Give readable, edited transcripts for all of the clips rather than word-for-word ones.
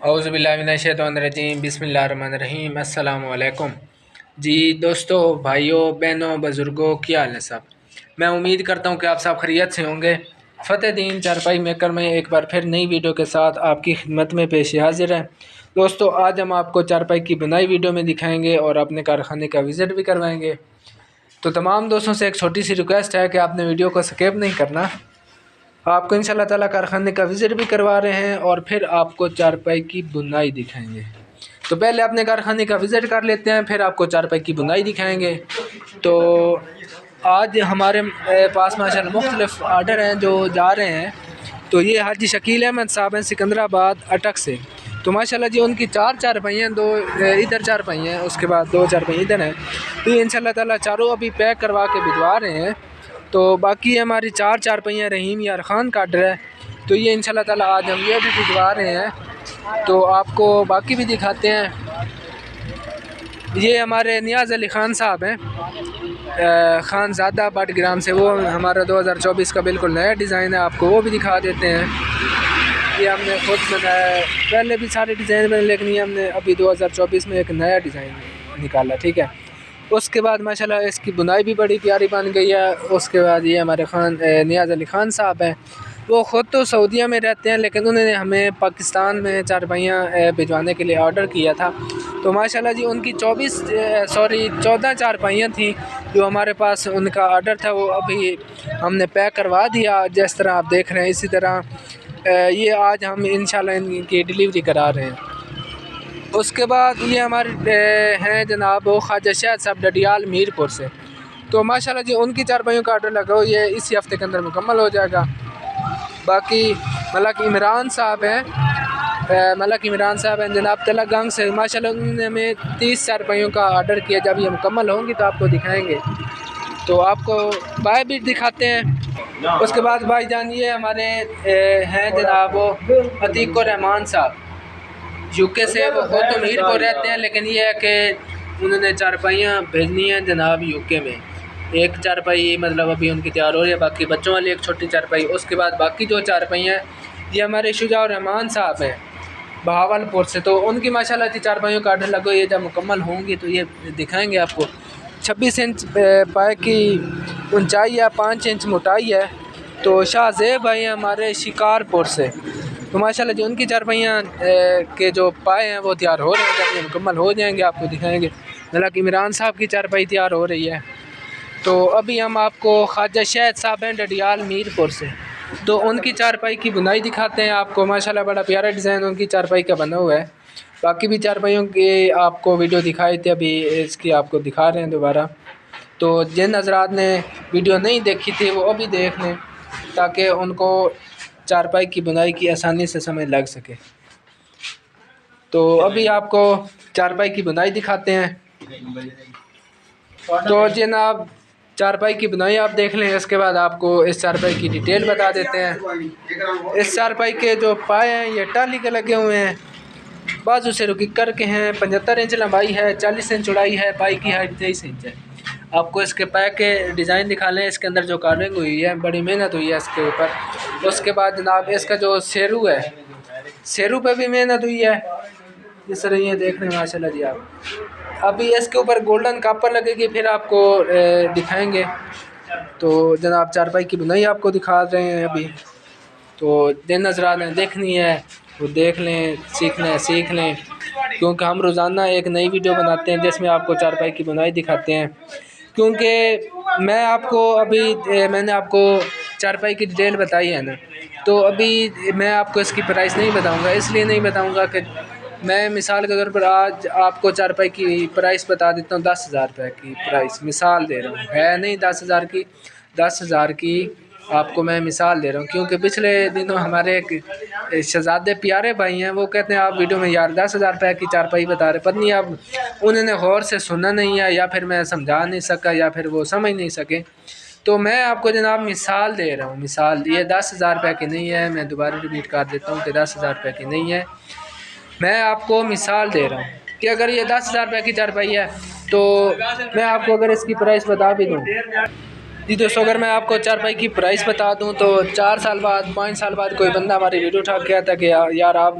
औज़ुबिल्लाहिमिनश्शैतानिर्रजीम बिस्मिल्लाहिर्रहमानिर्रहीम अस्सलाम वालेकुम। जी दोस्तों, भाइयों, बहनों, बुज़ुर्गों, क्या हाल है सब। मैं उम्मीद करता हूँ कि आप सब खैरियत से होंगे। फ़तेह-दीन चारपाई मेकर में एक बार फिर नई वीडियो के साथ आपकी खिदमत में पेश हाजिर है। दोस्तों, आज हम आपको चारपाई की बुनाई वीडियो में दिखाएँगे और अपने कारखाने का विज़िट भी करवाएँगे। तो तमाम दोस्तों से एक छोटी सी रिक्वेस्ट है कि आपने वीडियो को स्किप नहीं करना। आपको इंशाल्लाह ताला कारखाने का विज़िट भी करवा रहे हैं और फिर आपको चारपाई की बुनाई दिखाएंगे। तो पहले अपने कारखाने का विज़िट कर लेते हैं, फिर आपको चारपाई की बुनाई दिखाएंगे। तो आज हमारे पास माशाल्लाह मुख्तलिफ आर्डर हैं जो जा रहे हैं। तो ये हाजी शकील अहमद साहब हैं सिकंदराबाद अटक से। तो माशाल्लाह जी उनकी चार चारपाई हैं, दो इधर चारपाई हैं, उसके बाद दो चारपाई इधर हैं। तो ये इंशाल्लाह ताला चारों अभी पैक करवा के भिजवा रहे हैं। तो बाकी हमारी चार चारपाइयाँ रहीम यार ख़ान का आर्डर है। तो ये इंशाल्लाह ताला आज हम ये भी भिजवा रहे हैं। तो आपको बाकी भी दिखाते हैं। ये हमारे नियाज़ अली ख़ान साहब हैं, ख़ान ज़ादा बटग्राम से। वो हमारा 2024 का बिल्कुल नया डिज़ाइन है, आपको वो भी दिखा देते हैं। ये हमने खुद बनाया है, पहले भी सारे डिज़ाइन बने, लेकिन ये हमने अभी 2024 में एक नया डिज़ाइन निकाला, ठीक है। उसके बाद माशाल्लाह इसकी बुनाई भी बड़ी प्यारी बन गई है। उसके बाद ये हमारे नियाज़ अली ख़ान साहब हैं। वो ख़ुद तो सऊदीया में रहते हैं, लेकिन उन्होंने हमें पाकिस्तान में चारपाइयाँ भिजवाने के लिए ऑर्डर किया था। तो माशाल्लाह जी उनकी 14 चारपाइयाँ थी जो हमारे पास उनका ऑर्डर था, वो अभी हमने पैक करवा दिया। जिस तरह आप देख रहे हैं इसी तरह ये आज हम इंशाल्लाह इनकी डिलीवरी करा रहे हैं। उसके बाद ये हमारे हैं जनाब वो ख्वाजा शाह साहब डडियाल मीरपुर से। तो माशाल्लाह जी उनकी चारपाइयों का ऑर्डर लगा हो, ये इसी हफ़्ते के अंदर मुकम्मल हो जाएगा। बाकी मलक इमरान साहब हैं जनाब तलागंग से। माशाल्लाह उन्होंने हमें 30 चारपाइयों का ऑर्डर किया। जब ये मुकम्मल होंगी तो आपको दिखाएँगे। तो आपको बाय भी दिखाते हैं। उसके बाद भाईजान ये हमारे हैं जनाब वो अतीकुर रहमान साहब, यूके से। वो खुद तो मीरपुर रहते हैं, लेकिन ये है कि उन्होंने चारपाइयाँ भेजनी हैं जनाब यूके में। एक चारपाई मतलब अभी उनकी तैयार हो रही है, बाकी बच्चों वाली एक छोटी चारपाई। उसके बाद बाकी जो चारपाइयाँ हैं ये हमारे शुजाउर रहमान साहब हैं बहावलपुर से। तो उनकी माशाल्लाह की चारपाइयों का ऑर्डर लगो, ये जब मुकम्मल होंगी तो ये दिखाएँगे आपको। 26 इंच पाए की ऊंचाई है, 5 इंच मोटाई है। तो शाहज़ेब भाई हमारे शिकारपुर से। तो माशाल्लाह जी उनकी चारपाइयाँ के जो पाए हैं वो तैयार हो रहे हैं। जब ये मुकम्मल हो जाएंगे आपको दिखाएंगे। मलक इमरान साहब की चारपाई तैयार हो रही है। तो अभी हम आपको ख्वाजा शाह साहब हैं डडियाल मीरपुर से, तो उनकी चारपाई की बुनाई दिखाते हैं आपको। माशाल्लाह बड़ा प्यारा डिज़ाइन उनकी चारपाई का बना हुआ है। बाकी भी चारपाइयों की आपको वीडियो दिखाए थे, अभी इसकी आपको दिखा रहे हैं दोबारा। तो जिन हज़रात ने वीडियो नहीं देखी थी वो अभी देख लें, ताकि उनको चारपाई की बुनाई की आसानी से समझ लग सके। तो अभी आपको चारपाई की बुनाई दिखाते हैं। तो जनाब चारपाई की बुनाई आप देख लें, इसके बाद आपको इस चारपाई की डिटेल बता देते हैं। इस चारपाई के जो पाए हैं ये टाली के लगे हुए हैं, बाजू से रुकी कर के हैं। 75 इंच लंबाई है, 40 इंच चौड़ाई है, पाई की हाइट 23 इंच है। आपको इसके पाए के डिज़ाइन दिखा लें। इसके अंदर जो कार्विंग हुई है, बड़ी मेहनत हुई है इसके ऊपर। उसके बाद जनाब इसका जो शेरू है, शेरू पे भी मेहनत हुई है। जिस तरह ये देख रहे हैं माशाल्लाह जी आप। अभी इसके ऊपर गोल्डन कापर लगेगी, फिर आपको दिखाएंगे। तो जनाब चारपाई की बुनाई आपको दिखा रहे हैं अभी। तो जिन हज़रात ने देखनी है वो देख लें, सीखना है सीख लें, क्योंकि हम रोज़ाना एक नई वीडियो बनाते हैं जिसमें आपको चारपाई की बुनाई दिखाते हैं। क्योंकि मैंने आपको चारपाई की डिटेल बताई है ना, तो अभी मैं आपको इसकी प्राइस नहीं बताऊंगा। इसलिए नहीं बताऊंगा कि मैं मिसाल के तौर पर आज आपको चारपाई की प्राइस बता देता हूँ। 10,000 रुपये की प्राइस मिसाल दे रहा हूँ, है नहीं 10,000 की। 10,000 की आपको मैं मिसाल दे रहा हूँ, क्योंकि पिछले दिनों हमारे एक शहजादे प्यारे भाई हैं, वो कहते हैं आप वीडियो में यार 10,000 रुपये की चारपाई बता रहे। पता नहीं अब उन्होंने गौर से सुना नहीं है, या फिर मैं समझा नहीं सका, या फिर वो समझ नहीं सके। तो मैं आपको जनाब मिसाल दे रहा हूँ। मिसाल ये 10,000 रुपये की नहीं है। मैं दोबारा रिपीट कर देता हूँ कि 10,000 रुपये की नहीं है। मैं आपको मिसाल दे रहा हूँ कि अगर ये 10,000 रुपये की चारपाई है, तो मैं आपको अगर इसकी प्राइस बता भी दूँ, جی دوستوں، اگر میں آپ کو چارپائی کی پرائس بتا دوں تو 4 سال بعد 5 سال بعد کوئی بندہ ہماری ویڈیو اٹھا کے آتا کہ یار آپ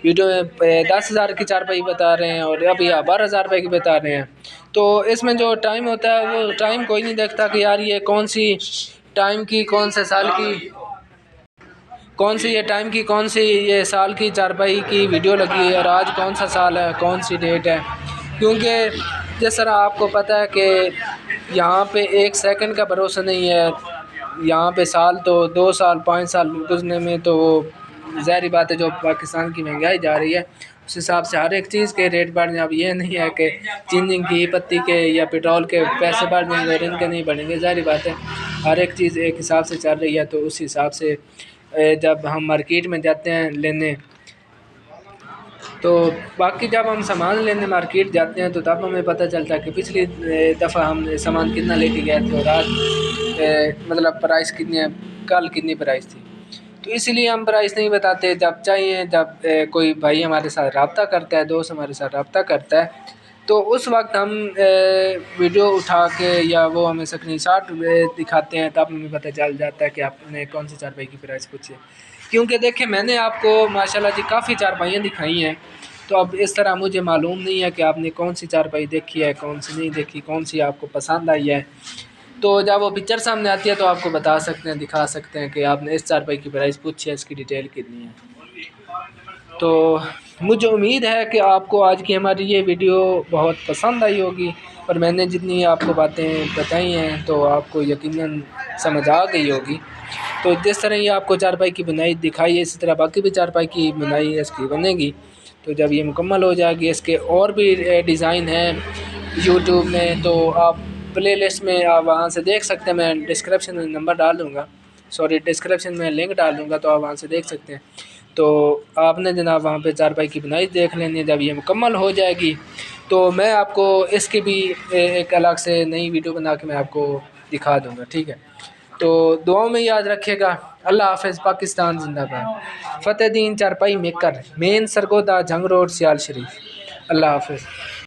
ویڈیو میں 10,000 کی چارپائی بتا رہے ہیں اور ابھی آپ 12,000 روپے کی بتا رہے ہیں. تو اس میں جو ٹائم ہوتا ہے وہ ٹائم کوئی نہیں دیکھتا کہ یار یہ کون سی ٹائم کی کون سے سال کی کون سی یہ ٹائم کی کون سی یہ سال کی چارپائی کی ویڈیو لگی ہے اور آج کون سا سال ہے کون سی ڈیٹ ہے. کیونکہ جس طرح آپ کو پتہ ہے کہ یہاں پہ 1 سیکنڈ کا بھروسہ نہیں ہے. یہاں پہ سال تو 2 سال 5 سال گزرنے میں تو وہ ظاہری بات ہے جو پاکستان کی مہنگائی جا رہی ہے اس حساب سے ہر ایک چیز کے ریٹ بڑھ جائیں. اب یہ نہیں ہے کہ چینی کی پتی کے یا پیٹرول کے پیسے بڑھ جائیں گے اور ان کے نہیں بڑھیں گے. ظاہری بات ہے ہر ایک چیز ایک حساب سے چل رہی ہے. تو اس حساب سے جب ہم مارکیٹ میں جاتے ہیں لینے تو باقی جب ہم سامان لینے مارکیٹ جاتے ہیں تو تب ہمیں پتہ چلتا ہے کہ پچھلی دفعہ ہم نے سامان کتنا لے کے گئے تھے اور آج مطلب پرائس کتنی ہے کل کتنی پرائس تھی. تو اسی لیے ہم پرائس نہیں بتاتے. جب چاہیے جب کوئی بھائی ہمارے ساتھ رابطہ کرتا ہے دوست ہمارے ساتھ رابطہ کرتا ہے تو اس وقت ہم ویڈیو اٹھا کے یا وہ ہمیں اسکرین شاٹ دکھاتے ہیں تب ہمیں پتہ چل جاتا ہے کہ آپ نے کون سی چارپائی کی پرائس پوچھی ہے. کیونکہ دیکھیں میں نے آپ کو ماشاءاللہ جی کافی چارپائیاں دکھائی ہیں تو اب اس طرح مجھے معلوم نہیں ہے کہ آپ نے کون سی چارپائی دیکھی ہے کون سی نہیں دیکھی کون سی آپ کو پسند آئی ہے. تو جب وہ پکچر سامنے آتی ہے تو آپ کو بتا سکتے ہیں دکھا سکتے ہیں کہ آپ نے اس چارپائی کی پرائس پوچھی ہے اس کی ڈیٹیل کتنی ہے. تو مجھے امید ہے کہ آپ کو آج کی ہماری یہ ویڈیو بہت پسند آئی ہوگی اور میں نے جتنی آپ کو باتیں بتائی ہیں تو آپ کو یقیناً سمجھ آ گئی ہوگی. تو جس طرح یہ آپ کو چارپائی کی بنائی دکھائی ہے اسی طرح باقی بھی چارپائی کی بنائی اس کی بنے گی. تو جب یہ مکمل ہو جائے گی اس کے اور بھی ڈیزائن ہیں یوٹیوب میں تو آپ پلے لسٹ میں آپ وہاں سے دیکھ سکتے ہیں. میں ڈسکرپشن میں نمبر ڈال دوں گا ڈسکرپشن میں لنک ڈال دوں گا تو آپ وہاں سے دیکھ سکتے ہیں. تو آپ نے جناب وہاں پہ چارپائی کی بنائی دیکھ لینی ہے. جب یہ مکمل ہو جائے گی تو میں آپ کو اس کی بھی ایک الگ سے نئی ویڈیو بنا کے میں آپ کو دکھا دوں گا. ٹھیک ہے تو دعاؤں میں یاد رکھیے گا. اللہ حافظ. پاکستان زندہ باد. فتح دین چارپائی میکر مین سرگودا جنگ روڈ سیال شریف. اللہ حافظ.